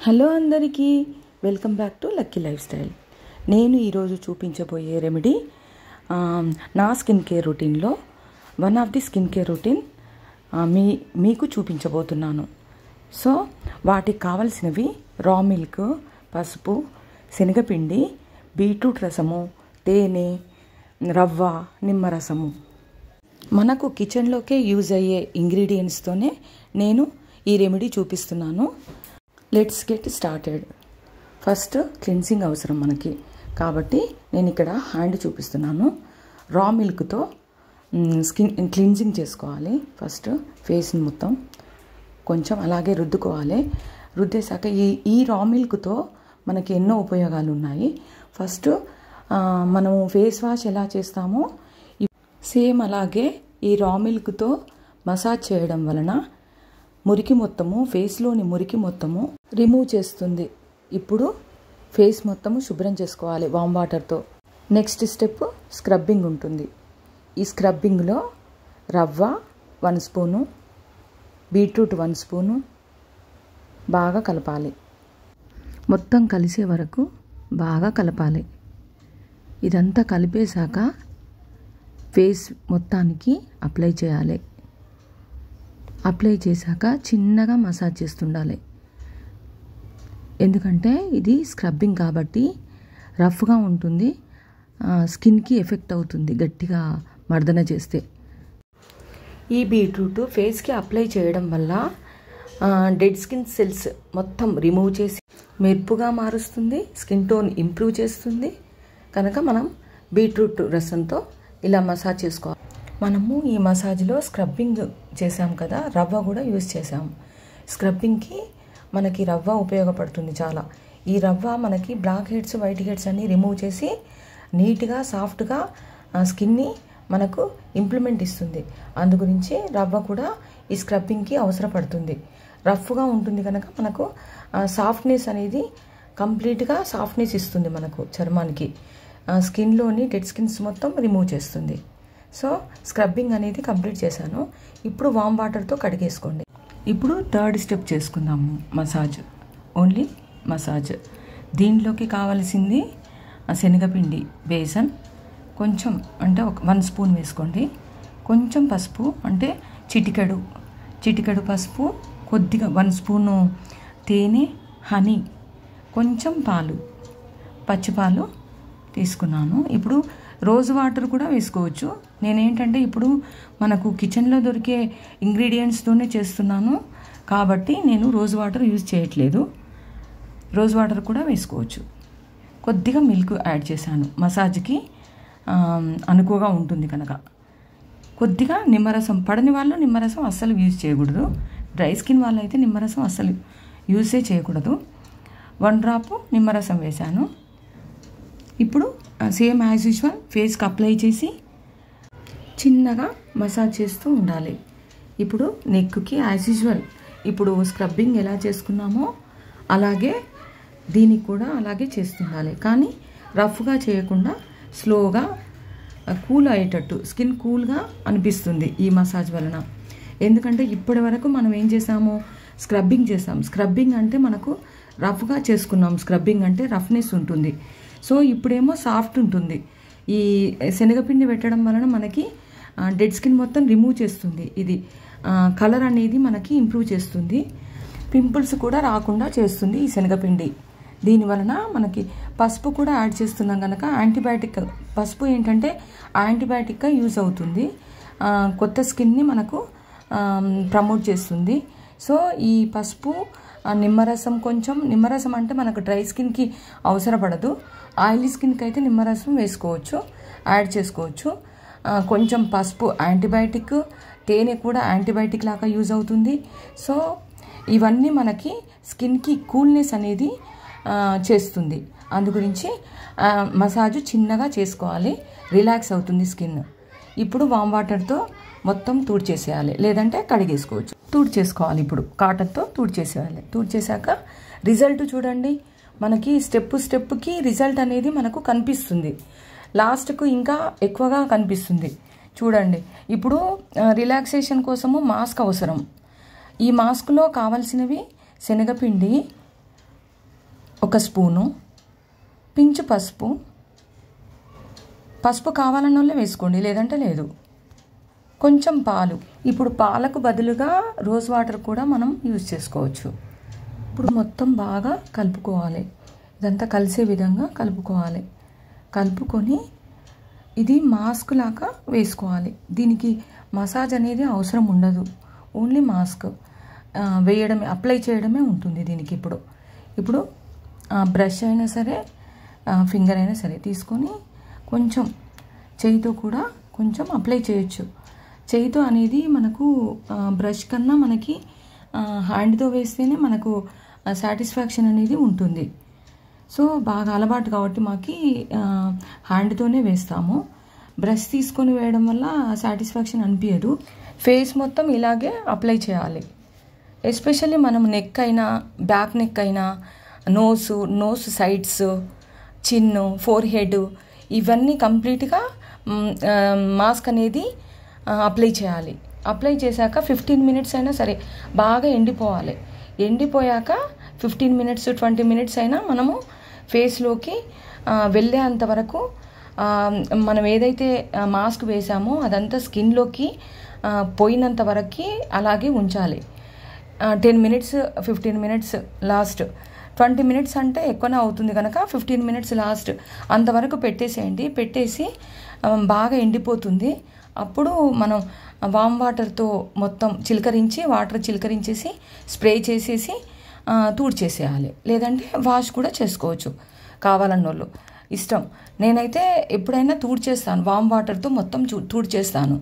Hello అందరికీ, welcome back to lucky life style. నేను ఈరోజు చూపించబోయే రెమెడీ నా స్కిన్ కేర్ రొటీన్లో one of the skin care routine మీకు చూపించబోతున్నాను. సో వాటికి కావలసినవి రా మిల్క్, పసుపు, శనగపిండి, బీట్రూట్ రసము, తేనె, రవ్వ, నిమ్మరసము. మనకు కిచెన్లోకే యూజ్ అయ్యే ఇంగ్రీడియంట్స్తోనే నేను ఈ రెమెడీ చూపిస్తున్నాను. Let's get started. First cleansing అవసరం మనకి, కాబట్టి నేను ఇక్కడ హ్యాండ్ చూపిస్తున్నాను. రా మిల్క్తో స్కిన్ క్లిన్సింగ్ చేసుకోవాలి. ఫస్ట్ ఫేస్ని మొత్తం కొంచెం అలాగే రుద్దుకోవాలి. రుద్దేశాక ఈ రా మిల్క్తో మనకి ఎన్నో ఉపయోగాలు ఉన్నాయి. ఫస్ట్ మనము ఫేస్ వాష్ ఎలా చేస్తామో సేమ్ అలాగే ఈ రా మిల్క్తో మసాజ్ చేయడం వలన మురికి మొత్తము, ఫేస్లోని మురికి మొత్తము రిమూవ్ చేస్తుంది. ఇప్పుడు ఫేస్ మొత్తము శుభ్రం చేసుకోవాలి వామ్ వాటర్తో. నెక్స్ట్ స్టెప్ స్క్రబ్బింగ్ ఉంటుంది. ఈ స్క్రబ్బింగ్లో రవ్వ 1 స్పూను, బీట్రూట్ 1 స్పూను బాగా కలపాలి. మొత్తం కలిసే వరకు బాగా కలపాలి. ఇదంతా కలిపేశాక ఫేస్ మొత్తానికి అప్లై చేయాలి. అప్లై చేశాక చిన్నగా మసాజ్ చేస్తుండాలి. ఎందుకంటే ఇది స్క్రబ్బింగ్ కాబట్టి రఫ్గా ఉంటుంది, స్కిన్కి ఎఫెక్ట్ అవుతుంది గట్టిగా మర్దన చేస్తే. ఈ బీట్రూట్ ఫేస్కి అప్లై చేయడం వల్ల డెడ్ స్కిన్ సెల్స్ మొత్తం రిమూవ్ చేసి మెరుపుగా మారుస్తుంది, స్కిన్ టోన్ ఇంప్రూవ్ చేస్తుంది. కనుక మనం బీట్రూట్ రసంతో ఇలా మసాజ్ చేసుకోవాలి. మనము ఈ మసాజ్లో స్క్రబ్బింగ్ చేసాం కదా, రవ్వ కూడా యూజ్ చేసాము. స్క్రబ్బింగ్కి మనకి రవ్వ ఉపయోగపడుతుంది చాలా. ఈ రవ్వ మనకి బ్లాక్ హెడ్స్, వైట్ హెడ్స్ అన్ని రిమూవ్ చేసి నీట్గా సాఫ్ట్గా స్కిన్ని మనకు ఇంప్లిమెంట్ ఇస్తుంది. అందు గురించి రవ్వ కూడా ఈ స్క్రబ్బింగ్కి అవసరపడుతుంది. రఫ్గా ఉంటుంది కనుక మనకు సాఫ్ట్నెస్ అనేది కంప్లీట్గా సాఫ్ట్నెస్ ఇస్తుంది మనకు చర్మానికి. స్కిన్లోని డెడ్ స్కిన్స్ మొత్తం రిమూవ్ చేస్తుంది. సో స్క్రబ్బింగ్ అనేది కంప్లీట్ చేశాను. ఇప్పుడు వామ్ వాటర్తో కడిగేసుకోండి. ఇప్పుడు థర్డ్ స్టెప్ చేసుకుందాము, మసాజ్. Only massage. దీంట్లోకి కావాల్సింది శనగపిండి, బేసన్ కొంచెం, అంటే 1 స్పూన్ వేసుకోండి. కొంచెం పసుపు, అంటే చిటికెడు పసుపు, కొద్దిగా 1 స్పూను తేనె, హనీ, కొంచెం పాలు, పచ్చిపాలు తీసుకున్నాను. ఇప్పుడు రోజ్ వాటర్ కూడా వేసుకోవచ్చు. నేనేంటంటే ఇప్పుడు మనకు కిచెన్లో దొరికే ఇంగ్రీడియంట్స్తోనే చేస్తున్నాను కాబట్టి నేను రోజ్ వాటర్ యూజ్ చేయట్లేదు. రోజ్ వాటర్ కూడా వేసుకోవచ్చు. కొద్దిగా మిల్క్ యాడ్ చేశాను, మసాజ్కి అనుకువగా ఉంటుంది కనుక. కొద్దిగా నిమ్మరసం, పడని వాళ్ళు నిమ్మరసం అస్సలు యూజ్ చేయకూడదు. డ్రై స్కిన్ వాళ్ళు అయితే నిమ్మరసం అస్సలు యూజే చేయకూడదు. 1 డ్రాప్ నిమ్మరసం వేశాను. ఇప్పుడు సేమ్ యాజ్ యూజువల్ ఫేస్కి అప్లై చేసి చిన్నగా మసాజ్ చేస్తూ ఉండాలి. ఇప్పుడు నెక్కి యాజ్ యూజువల్ ఇప్పుడు స్క్రబ్బింగ్ ఎలా చేసుకున్నామో అలాగే దీనికి కూడా అలాగే చేస్తుండాలి. కానీ రఫ్గా చేయకుండా స్లోగా కూల్ అయ్యేటట్టు, స్కిన్ కూల్గా అనిపిస్తుంది ఈ మసాజ్ వలన. ఎందుకంటే ఇప్పటి వరకు మనం ఏం చేసాము, స్క్రబ్బింగ్ చేసాం. స్క్రబ్బింగ్ అంటే మనకు రఫ్గా చేసుకున్నాం. స్క్రబ్బింగ్ అంటే రఫ్నెస్ ఉంటుంది. సో ఇప్పుడేమో సాఫ్ట్ ఉంటుంది. ఈ శనగపిండి పెట్టడం వలన మనకి డెడ్ స్కిన్ మొత్తం రిమూవ్ చేస్తుంది. ఇది కలర్ అనేది మనకి ఇంప్రూవ్ చేస్తుంది. పింపుల్స్ కూడా రాకుండా చేస్తుంది ఈ శనగపిండి. దీనివలన మనకి పసుపు కూడా యాడ్ చేస్తున్నాం కనుక యాంటీబయాటిక్, పసుపు ఏంటంటే యాంటీబయాటిక్గా యూజ్ అవుతుంది. కొత్త స్కిన్ని మనకు ప్రమోట్ చేస్తుంది. సో ఈ పసుపు, నిమ్మరసం, కొంచెం నిమ్మరసం అంటే మనకు డ్రై స్కిన్కి అవసరపడదు. ఆయిలీ స్కిన్కి అయితే నిమ్మరసం వేసుకోవచ్చు, యాడ్ చేసుకోవచ్చు. కొంచెం పసుపు యాంటీబయాటిక్, తేనె కూడా యాంటీబయాటిక్ లాగా యూజ్ అవుతుంది. సో ఇవన్నీ మనకి స్కిన్కి కూల్నెస్ అనేది చేస్తుంది. అందు గురించి మసాజ్ చిన్నగా చేసుకోవాలి, రిలాక్స్ అవుతుంది స్కిన్. ఇప్పుడు వామ్ వాటర్తో మొత్తం తుడిచేసేయాలి, లేదంటే కడిగేసుకోవచ్చు. తుడిచేసుకోవాలి. ఇప్పుడు కాటన్తో తుడిచేసేయాలి. తుడిచేసాక రిజల్ట్ చూడండి. మనకి స్టెప్కి రిజల్ట్ అనేది మనకు కనిపిస్తుంది. లాస్ట్కు ఇంకా ఎక్కువగా కనిపిస్తుంది చూడండి. ఇప్పుడు రిలాక్సేషన్ కోసము మాస్క్ అవసరం. ఈ మాస్క్లో కావాల్సినవి శనగపిండి, 1 స్పూను, పించు పసుపు. పసుపు కావాలన్న వాళ్ళే వేసుకోండి, లేదంటే లేదు. కొంచెం పాలు. ఇప్పుడు పాలకు బదులుగా రోజ్ వాటర్ కూడా మనం యూజ్ చేసుకోవచ్చు. ఇప్పుడు మొత్తం బాగా కలుపుకోవాలి. ఇదంతా కలిసే విధంగా కలుపుకోవాలి. కలుపుకొని ఇది మాస్క్ లాగా వేసుకోవాలి. దీనికి మసాజ్ అనేది అవసరం ఉండదు, ఓన్లీ మాస్క్ వేయడమే, అప్లై చేయడమే ఉంటుంది దీనికి. ఇప్పుడు బ్రష్ అయినా సరే, ఫింగర్ అయినా సరే తీసుకొని కొంచెం చేయితో కూడా కొంచెం అప్లై చేయొచ్చు. చేయితో అనేది మనకు బ్రష్ కన్నా మనకి హ్యాండ్తో వేస్తేనే మనకు సాటిస్ఫాక్షన్ అనేది ఉంటుంది. సో బాగా అలవాటు కాబట్టి మాకు హ్యాండ్తోనే వేస్తాము. బ్రష్ తీసుకొని వేయడం వల్ల సాటిస్ఫాక్షన్ అనిపించదు. ఫేస్ మొత్తం ఇలాగే అప్లై చేయాలి. ఎస్పెషల్లీ మనం నెక్ అయినా, బ్యాక్ నెక్ అయినా, nose sides, chin, forehead, ఇవన్నీ కంప్లీట్గా మాస్క్ అనేది అప్లై చేయాలి. అప్లై చేశాక 15 మినిట్స్ అయినా సరే బాగా ఎండిపోవాలి. ఎండిపోయాక 15 మినిట్స్ 20 మినిట్స్ అయినా మనము ఫేస్లోకి వెళ్ళేంత వరకు మనం ఏదైతే మాస్క్ వేసామో అదంతా స్కిన్లోకి పోయినంత వరకు అలాగే ఉంచాలి. 10 మినిట్స్ 15 మినిట్స్ లాస్ట్, 20 మినిట్స్ అంటే ఎక్కువనే అవుతుంది కనుక 15 మినిట్స్ లాస్ట్ అంతవరకు పెట్టేసేయండి. పెట్టేసి బాగా ఎండిపోతుంది. అప్పుడు మనం వామ్ వాటర్తో మొత్తం వాటర్ చిలకరించేసి స్ప్రే చేసేసి తూడ్చేసేయాలి. లేదంటే వాష్ కూడా చేసుకోవచ్చు కావాలన్నోళ్ళు, ఇష్టం. నేనైతే ఎప్పుడైనా తూడ్చేస్తాను, వామ్ వాటర్తో మొత్తం తూడ్చేస్తాను.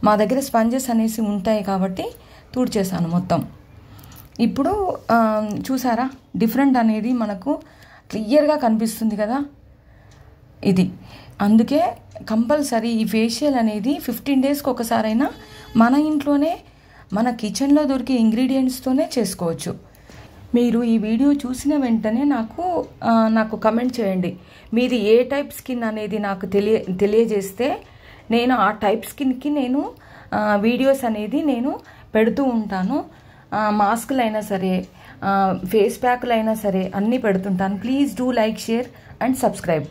మా దగ్గర స్పంజెస్ అనేసి ఉంటాయి కాబట్టి తూడ్చేస్తాను మొత్తం. ఇప్పుడు చూసారా, డిఫరెంట్ అనేది మనకు క్లియర్గా కనిపిస్తుంది కదా. ఇది అందుకే కంపల్సరీ ఈ ఫేషియల్ అనేది 15 డేస్కి ఒకసారైనా మన ఇంట్లోనే, మన కిచెన్లో దొరికే ఇంగ్రీడియంట్స్తోనే చేసుకోవచ్చు. మీరు ఈ వీడియో చూసిన వెంటనే నాకు కమెంట్ చేయండి. మీది ఏ టైప్ స్కిన్ అనేది నాకు తెలియజేస్తే నేను ఆ టైప్ స్కిన్కి నేను వీడియోస్ అనేది నేను పెడుతూ ఉంటాను. మాస్కులు అయినా సరే, ఫేస్ ప్యాక్లు అయినా సరే అన్నీ పెడుతుంటాను. Please do like, share and subscribe.